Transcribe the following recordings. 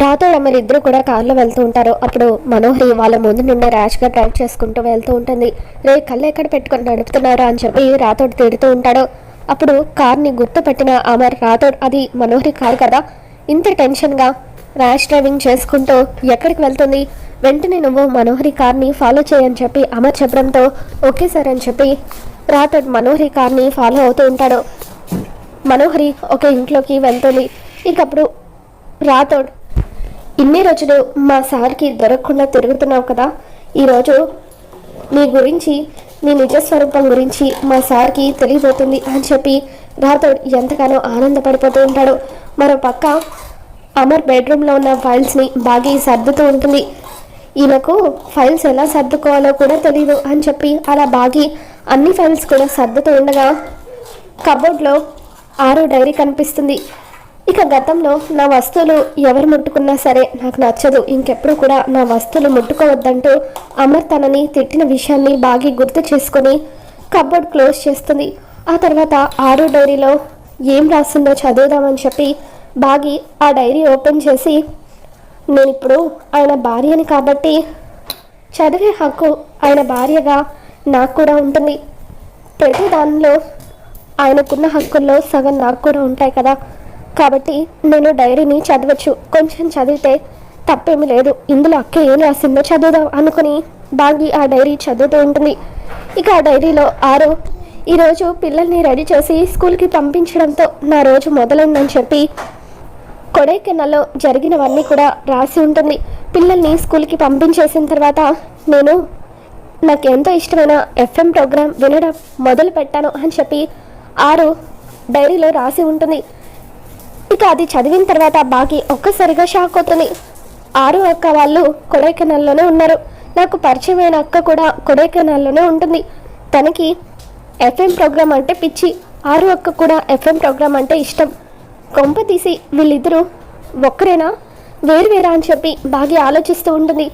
రాతోడు అమ్మలు ఇద్దరు కూడా కార్లో వెళ్తూ ఉంటారు. అప్పుడు మనోహరి వాళ్ళ ముందు నుండే ర్యాష్గా డ్రైవ్ చేసుకుంటూ వెళ్తూ ఉంటుంది. రే కళ్ళు ఎక్కడ పెట్టుకొని నడుపుతున్నారా అని చెప్పి రాతోడు తిడుతూ ఉంటాడు. అప్పుడు కార్ని గుర్తుపెట్టిన అమర్ రాతోడు అది మనోహరి కారు కదా, ఇంత టెన్షన్గా ర్యాష్ డ్రైవింగ్ చేసుకుంటూ ఎక్కడికి వెళ్తుంది, వెంటనే నువ్వు మనోహరి కార్ని ఫాలో చేయని చెప్పి అమర్ చెప్పడంతో ఓకే సార్ అని చెప్పి రాతోడు మనోహరి కార్ని ఫాలో అవుతూ ఉంటాడు. మనోహరి ఒక ఇంట్లోకి వెళ్తుంది. ఇంకప్పుడు రాతోడు ఇన్ని రోజులు మా సార్కి దొరకకుండా తిరుగుతున్నావు కదా, ఈరోజు నీ గురించి నీ నిజస్వరూపం గురించి మా సార్కి తెలియబోతుంది అని చెప్పి రాతోడు ఎంతగానో ఆనందపడిపోతూ ఉంటాడు. మరో పక్క అమర్ బెడ్రూమ్లో ఉన్న ఫైల్స్ని బాగా సర్దుతూ ఉంటుంది. ఈయనకు ఫైల్స్ ఎలా సర్దుకోవాలో కూడా తెలియదు అని చెప్పి అలా బాగా అన్ని ఫైల్స్ కూడా సర్దుతూ ఉండగా కబోర్డ్లో ఆరో డైరీ కనిపిస్తుంది. ఇక గతంలో నా వస్తువులు ఎవరు ముట్టుకున్నా సరే నాకు నచ్చదు, ఇంకెప్పుడు కూడా నా వస్తువులు ముట్టుకోవద్దంటూ అమర్ తనని తిట్టిన విషయాన్ని బాగా గుర్తు చేసుకొని కబోర్డ్ క్లోజ్ చేస్తుంది. ఆ తర్వాత ఆరో డైరీలో ఏం రాస్తుందో చదువుదామని చెప్పి బాగి ఆ డైరీ ఓపెన్ చేసి నేను ఇప్పుడు ఆయన భార్యని కాబట్టి చదివే హక్కు ఆయన భార్యగా నాకు కూడా ఉంటుంది, ప్రతి దానిలో ఆయనకున్న హక్కుల్లో సగం నాకు కూడా ఉంటాయి కదా, కాబట్టి నేను డైరీని చదవచ్చు, కొంచెం చదివితే తప్పేమీ లేదు, ఇందులో అక్క ఏం రాసిందో చదువుదాం అనుకుని బాగి ఆ డైరీ చదువుతూ ఉంటుంది. ఇక ఆ డైరీలో ఆరో ఈరోజు పిల్లల్ని రెడీ చేసి స్కూల్కి పంపించడంతో నా రోజు మొదలైందని చెప్పి కొడైకెనాల్లో జరిగినవన్నీ కూడా రాసి ఉంటుంది. పిల్లల్ని స్కూల్కి పంపించేసిన తర్వాత నేను నాకు ఎంతో ఇష్టమైన ఎఫ్ఎం ప్రోగ్రాం వినడం మొదలు పెట్టాను అని చెప్పి ఆరో డైరీలో రాసి ఉంటుంది. ఇక అది చదివిన తర్వాత బాగి ఒక్కసారిగా షాక్ అవుతుంది. ఆరు అక్క వాళ్ళు కొడైకెనాల్లోనే ఉన్నారు, నాకు పరిచయమైన అక్క కూడా కొడైకెనాల్లోనే ఉంటుంది, తనకి ఎఫ్ఎం ప్రోగ్రామ్ అంటే పిచ్చి, ఆరు అక్క కూడా ఎఫ్ఎం ప్రోగ్రామ్ అంటే ఇష్టం, కొంప తీసి వీళ్ళిద్దరూ ఒక్కరేనా వేరువేరా అని చెప్పి బాగా ఆలోచిస్తూ ఉంటుంది.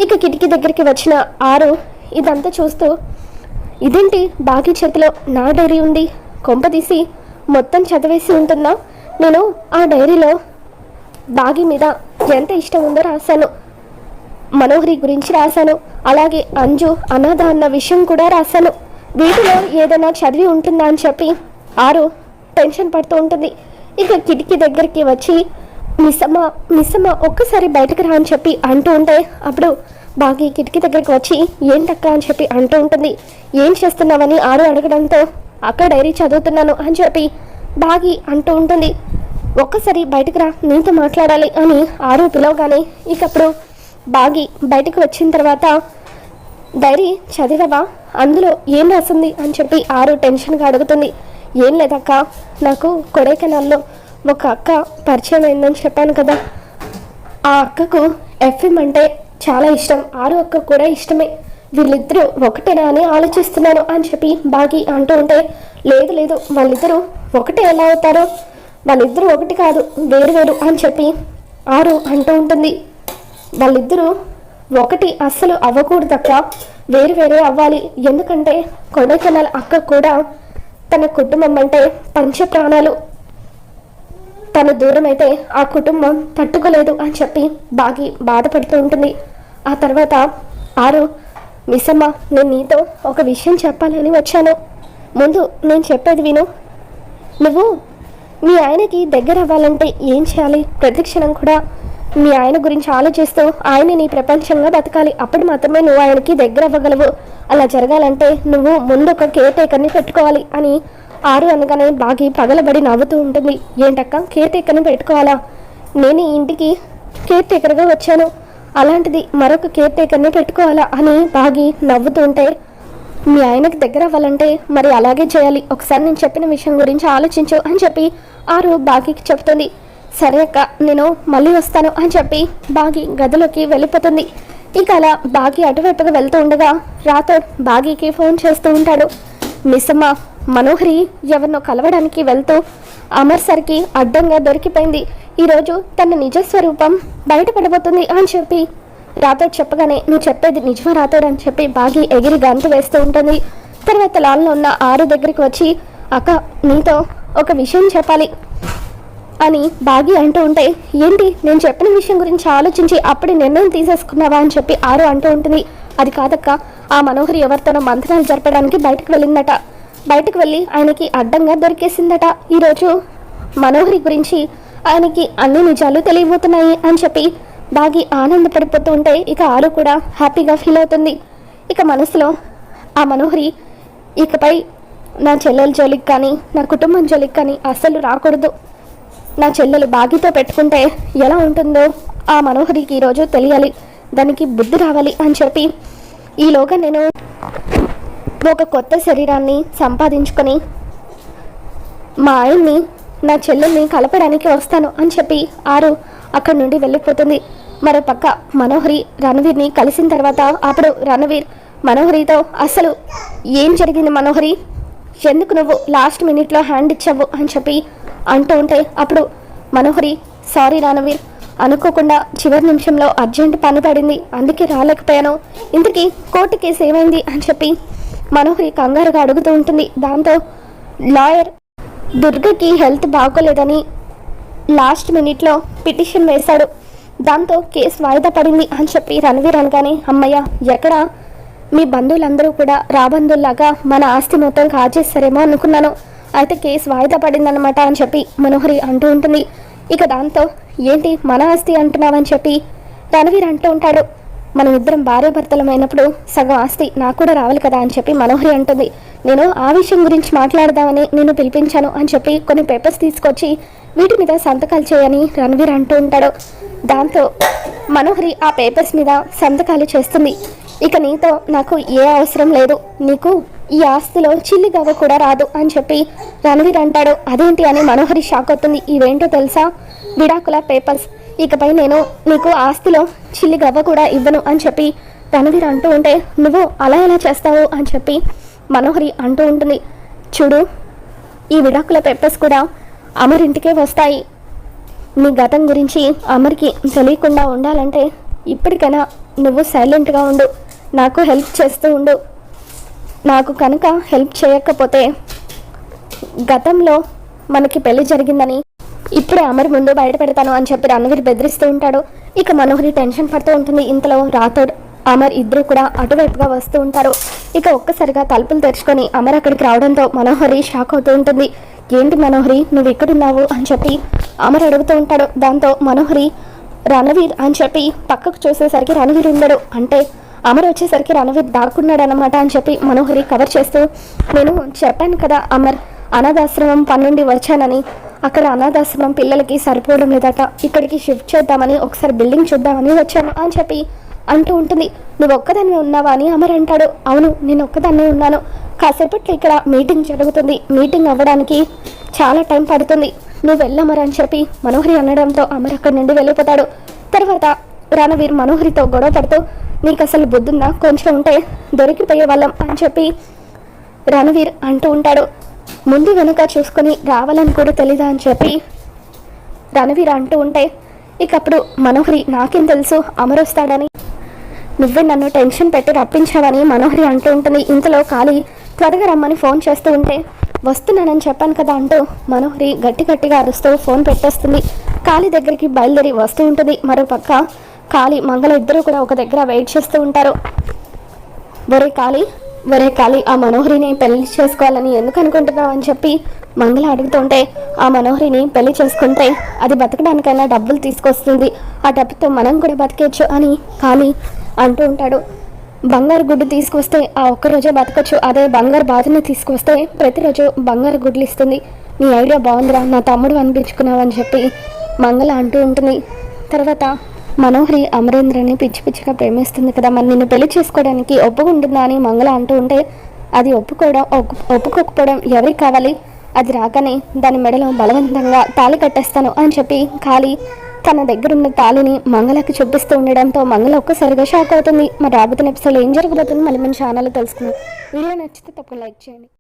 ఇక కిటికీ దగ్గరికి వచ్చిన ఆరు ఇదంతా చూస్తూ ఇదేంటి బాగి చేతిలో నా డైరీ ఉంది, కొంప తీసి మొత్తం చదివేసి ఉంటుందా, నేను ఆ డైరీలో బాగి మీద ఎంత ఇష్టం ఉందో రాశాను, మనోహరి గురించి రాశాను, అలాగే అంజు అనాథ అన్న విషయం కూడా రాశాను, వీటిలో ఏదైనా చదివి ఉంటుందా అని చెప్పి ఆరు టెన్షన్ పడుతూ ఉంటుంది. ఇక కిటికీ దగ్గరికి వచ్చి మిస్సమ్మ ఒక్కసారి బయటకు రా అని చెప్పి అంటూ ఉంటే అప్పుడు బాగి కిటికీ దగ్గరికి వచ్చి ఏంటక్క అని చెప్పి అంటూ ఉంటుంది. ఏం చేస్తున్నావని ఆరు అడగడంతో అక్క డైరీ చదువుతున్నాను అని చెప్పి బాగి అంటూ ఉంటుంది. ఒక్కసారి బయటకు రా, నీతో మాట్లాడాలి అని ఆరు పిలవగానే ఇకప్పుడు బాగి బయటకు వచ్చిన తర్వాత డైరీ చదివవా, అందులో ఏం రాసింది అని చెప్పి ఆరు టెన్షన్గా అడుగుతుంది. ఏం లేదక్క, నాకు కొడైకెనాల్లో ఒక అక్క పరిచయం అయిందని చెప్పాను కదా, ఆ అక్కకు ఎఫ్ఎం అంటే చాలా ఇష్టం, ఆరు అక్క కూడా ఇష్టమే, వీళ్ళిద్దరూ ఒకటేనా అని ఆలోచిస్తున్నాను అని చెప్పి బాగి అంటూ ఉంటే లేదు వాళ్ళిద్దరూ ఒకటే ఎలా అవుతారో, వాళ్ళిద్దరూ ఒకటి కాదు వేరు అని చెప్పి ఆరు అంటూ ఉంటుంది. వాళ్ళిద్దరూ ఒకటి అస్సలు అవ్వకూడదక్క, వేరే అవ్వాలి, ఎందుకంటే కొడైకెనాల్ అక్క కూడా తన కుటుంబం అంటే పంచ ప్రాణాలు, తను దూరం అయితే ఆ కుటుంబం తట్టుకోలేదు అని చెప్పి బాగి బాధపడుతూ ఉంటుంది. ఆ తర్వాత ఆరు మిస్సమ్మ నేను నీతో ఒక విషయం చెప్పాలని వచ్చాను, ముందు నేను చెప్పేది విను, నువ్వు మీ ఆయనకి దగ్గర అవ్వాలంటే ఏం చేయాలి, ప్రతి క్షణం కూడా మీ ఆయన గురించి ఆలోచిస్తూ ఆయన నీ ప్రపంచంగా బతకాలి, అప్పుడు మాత్రమే నువ్వు ఆయనకి దగ్గర అవ్వగలవు, అలా జరగాలంటే నువ్వు ముందు ఒక కేర్ టేకర్ని పెట్టుకోవాలి అని ఆరు అనగానే బాగి పగలబడి నవ్వుతూ ఉంటుంది. ఏంటక్క కేర్ టేకర్ని పెట్టుకోవాలా, నేను ఈ ఇంటికి కేర్ టేకర్గా వచ్చాను, అలాంటిది మరొక కేర్ టేకర్ని పెట్టుకోవాలా అని బాగి నవ్వుతూ ఉంటే మీ ఆయనకు దగ్గర అవ్వాలంటే మరి అలాగే చేయాలి, ఒకసారి నేను చెప్పిన విషయం గురించి ఆలోచించు అని చెప్పి ఆరు బాగికి చెప్తుంది. సరే అక్క నేను మళ్ళీ వస్తాను అని చెప్పి బాగి గదిలోకి వెళ్ళిపోతుంది. ఇక అలా బాగి అటువైపుగా వెళ్తూ ఉండగా రాతోడ్ బాగికి ఫోన్ చేస్తూ ఉంటాడు. మిస్సమ్మ మనోహరి ఎవరినో కలవడానికి వెళ్తూ అమర్ సర్కి అడ్డంగా దొరికిపోయింది, ఈరోజు తన నిజస్వరూపం బయటపడబోతుంది అని చెప్పి రాతోడ్ చెప్పగానే నువ్వు చెప్పేది నిజమా రాతోడ్ అని చెప్పి బాగి ఎగిరి గంతు వేస్తూ ఉంటుంది. తర్వాత లాన్లో ఉన్న ఆరు దగ్గరికి వచ్చి అక్క నీతో ఒక విషయం చెప్పాలి, అని బాగి అంటూ ఉంటే, ఏంటి నేను చెప్పిన విషయం గురించి ఆలోచించి అప్పుడే నిర్ణయం తీసేసుకున్నావా అని చెప్పి ఆరు అంటూ ఉంటుంది. అది కాదక్క, ఆ మనోహరి ఎవరితోనో మంత్రాలు జరపడానికి బయటకు వెళ్ళిందట. బయటకు వెళ్ళి ఆయనకి అడ్డంగా దొరికేసిందట. ఈరోజు మనోహరి గురించి ఆయనకి అన్ని నిజాలు తెలియబోతున్నాయి అని చెప్పి బాగి ఆనందపడిపోతూ ఉంటే ఇక ఆరు కూడా హ్యాపీగా ఫీల్ అవుతుంది. ఇక మనసులో ఆ మనోహరి ఇకపై నా చెల్లెల జోలికి కానీ నా కుటుంబం జోలికి కానీ అస్సలు రాకూడదు, నా చెల్లెలు బాగితో పెట్టుకుంటే ఎలా ఉంటుందో ఆ మనోహరికి ఈరోజు తెలియాలి, దానికి బుద్ధి రావాలి అని చెప్పి ఈలోగా నేను ఒక కొత్త శరీరాన్ని సంపాదించుకొని మా ఆయన్ని నా చెల్లెల్ని కలపడానికి వస్తాను అని చెప్పి ఆరు అక్కడి నుండి వెళ్ళిపోతుంది. మరోపక్క మనోహరి రణవీర్ని కలిసిన తర్వాత అప్పుడు రణవీర్ మనోహరితో అసలు ఏం జరిగింది మనోహరి, ఎందుకు నువ్వు లాస్ట్ మినిట్లో హ్యాండ్ ఇచ్చావు అని చెప్పి అంటూ ఉంటే అప్పుడు మనోహరి, సారీ రణవీర్, అనుకోకుండా చివరి నిమిషంలో అర్జెంట్ పని పడింది, అందుకే రాలేకపోయాను, ఇంతకీ కోర్టు కేసు ఏమైంది అని చెప్పి మనోహరి కంగారుగా అడుగుతూ ఉంటుంది. దాంతో లాయర్ దుర్గకి హెల్త్ బాగోలేదని లాస్ట్ మినిట్లో పిటిషన్ వేశాడు, దాంతో కేసు వాయిదా పడింది అని చెప్పి రణవీర్ అనగానే, అమ్మయ్య ఎక్కడ మీ బంధువులందరూ కూడా రాబంధువులాగా మన ఆస్తి మొత్తం కాజేస్తారేమో అనుకున్నాను, అయితే కేసు వాయిదా పడిందన్నమాట అని చెప్పి మనోహరి అంటూ ఉంటుంది. ఇక దాంతో ఏంటి మన ఆస్తి అంటున్నావని చెప్పి రణవీర్ అంటూ ఉంటాడు. మనం ఇద్దరం భార్యాభర్తలమైనప్పుడు సగం ఆస్తి నాకు కూడా రావాలి కదా అని చెప్పి మనోహరి అంటుంది. నేను ఆ విషయం గురించి మాట్లాడదామని నేను పిలిపించాను అని చెప్పి కొన్ని పేపర్స్ తీసుకొచ్చి వీటి మీద సంతకాలు చేయని రణవీర్ అంటూ ఉంటాడు. దాంతో మనోహరి ఆ పేపర్స్ మీద సంతకాలు చేస్తుంది. ఇక నీతో నాకు ఏ అవసరం లేదు, నీకు ఈ ఆస్తిలో చిల్లి గవ్వ కూడా రాదు అని చెప్పి రణవీర్ అంటాడు. అదేంటి అని మనోహరి షాక్ అవుతుంది. ఇవేంటో తెలుసా, విడాకుల పేపర్స్, ఇకపై నేను నీకు ఆస్తిలో చిల్లి గవ్వ కూడా ఇవ్వను అని చెప్పి రణవీర్ అంటూ ఉంటే, నువ్వు అలా ఎలా చేస్తావు అని చెప్పి మనోహరి అంటూ ఉంటుంది. చూడు, ఈ విడాకుల పేపర్స్ కూడా అమర్ ఇంటికే వస్తాయి, నీ గతం గురించి అమర్కి తెలియకుండా ఉండాలంటే ఇప్పటికైనా నువ్వు సైలెంట్గా ఉండు, నాకు హెల్ప్ చేస్తూ ఉండు, నాకు కనుక హెల్ప్ చేయకపోతే గతంలో మనకి పెళ్లి జరిగిందని ఇప్పుడే అమర్ ముందు బయట పెడతాను అని చెప్పి రణవీర్ బెదిరిస్తూ ఉంటాడు. ఇక మనోహరి టెన్షన్ పడుతూ ఉంటుంది. ఇంతలో రాథోడ్ అమర్ ఇద్దరు కూడా అటువైపుగా వస్తూ ఉంటారు. ఇక ఒక్కసారిగా తలుపులు తెరుచుకొని అమర్ అక్కడికి రావడంతో మనోహరి షాక్ అవుతూ ఉంటుంది. ఏంటి మనోహరి, నువ్వు ఎక్కడున్నావు అని చెప్పి అమర్ అడుగుతూ ఉంటాడు. దాంతో మనోహరి రణవీర్ అని చెప్పి పక్కకు చూసేసరికి రణవీర్ ఉండడు, అంటే అమర్ వచ్చేసరికి రణవీర్ దాక్కున్నాడు అనమాట అని చెప్పి మనోహరి కవర్ చేస్తూ, నేను చెప్పాను కదా అమర్ అనాథాశ్రమం పన్నుండి వచ్చానని, అక్కడ అనాథాశ్రమం పిల్లలకి సరిపోవడం లేదట, ఇక్కడికి షిఫ్ట్ చేద్దామని ఒకసారి బిల్డింగ్ చూద్దామని వచ్చాను అని చెప్పి అంటూ ఉంటుంది. నువ్వు ఒక్కదాన్ని ఉన్నావా అని అమర్ అంటాడు. అవును, నేను ఒక్కదాన్నే ఉన్నాను, కాసేపట్లో ఇక్కడ మీటింగ్ జరుగుతుంది, మీటింగ్ అవ్వడానికి చాలా టైం పడుతుంది, నువ్వు వెళ్ళమర్ అని చెప్పి మనోహరి అనడంతో అమర్ అక్కడి నుండి వెళ్ళిపోతాడు. తర్వాత రణవీర్ మనోహరితో గొడవ పడుతూ, నీకు అసలు బుద్ధుందా, కొంచెం ఉంటే దొరికిపోయే వాళ్ళం అని చెప్పి రణవీర్ అంటూ ఉంటాడు. ముందు వెనుక చూసుకొని రావాలని కూడా తెలీదా అని చెప్పి రణవీర్ అంటూ ఉంటే, ఇక అప్పుడు మనోహరి నాకేం తెలుసు అమర్ వస్తాడని, నువ్వే నన్ను టెన్షన్ పెట్టి రప్పించావని మనోహరి అంటూ ఉంటుంది. ఇంతలో కాళీ త్వరగా రమ్మని ఫోన్ చేస్తూ ఉంటే, వస్తున్నానని చెప్పాను కదా అంటూ మనోహరి గట్టి గట్టిగా అరుస్తూ ఫోన్ పెట్టేస్తుంది. కాళీ దగ్గరికి బయలుదేరి వస్తూ ఉంటుంది. మరోపక్క కాళీ మంగళ ఇద్దరు కూడా ఒక దగ్గర వెయిట్ చేస్తూ ఉంటారు. ఒరే కాళీ ఆ మనోహరిని పెళ్లి చేసుకోవాలని ఎందుకు అనుకుంటున్నావు అని చెప్పి మంగళ అడుగుతుంటే, ఆ మనోహరిని పెళ్లి చేసుకుంటే అది బతకడానికైనా డబ్బులు తీసుకొస్తుంది, ఆ డబ్బుతో మనం కూడా బతికేయచ్చు అని కాళీ అంటూ ఉంటాడు. బంగారు గుడ్డు తీసుకొస్తే ఆ ఒక్కరోజే బతకచ్చు, అదే బంగారు బాధని తీసుకొస్తే ప్రతిరోజు బంగారు గుడ్లు ఇస్తుంది, నీ ఐడియా బాగుందిరా, నా తమ్ముడు అనిపించుకున్నావు అని చెప్పి మంగళ అంటూ ఉంటుంది. తర్వాత మనోహరి అమరేంద్రని పిచ్చి పిచ్చిగా ప్రేమిస్తుంది కదా, మరి నిన్ను పెళ్లి చేసుకోవడానికి ఒప్పుకుంటుందా అని మంగళ అంటూ ఉంటే, అది ఒప్పుకోకపోవడం ఎవరికి కావాలి, అది రాగానే దాని మెడలో బలవంతంగా తాళి కట్టేస్తాను అని చెప్పి కాళీ తన దగ్గరున్న తాళిని మంగళకి చూపిస్తూ ఉండడంతో మంగళ ఒక్కసారిగా షాక్ అవుతుంది. మరి రాబోతున్న ఎపిసోడ్లో ఏం జరగబోతుంది మళ్ళీ మన ఛానల్లో తెలుసుకుందాం. వీడియో నచ్చితే తప్పకుండా లైక్ చేయండి.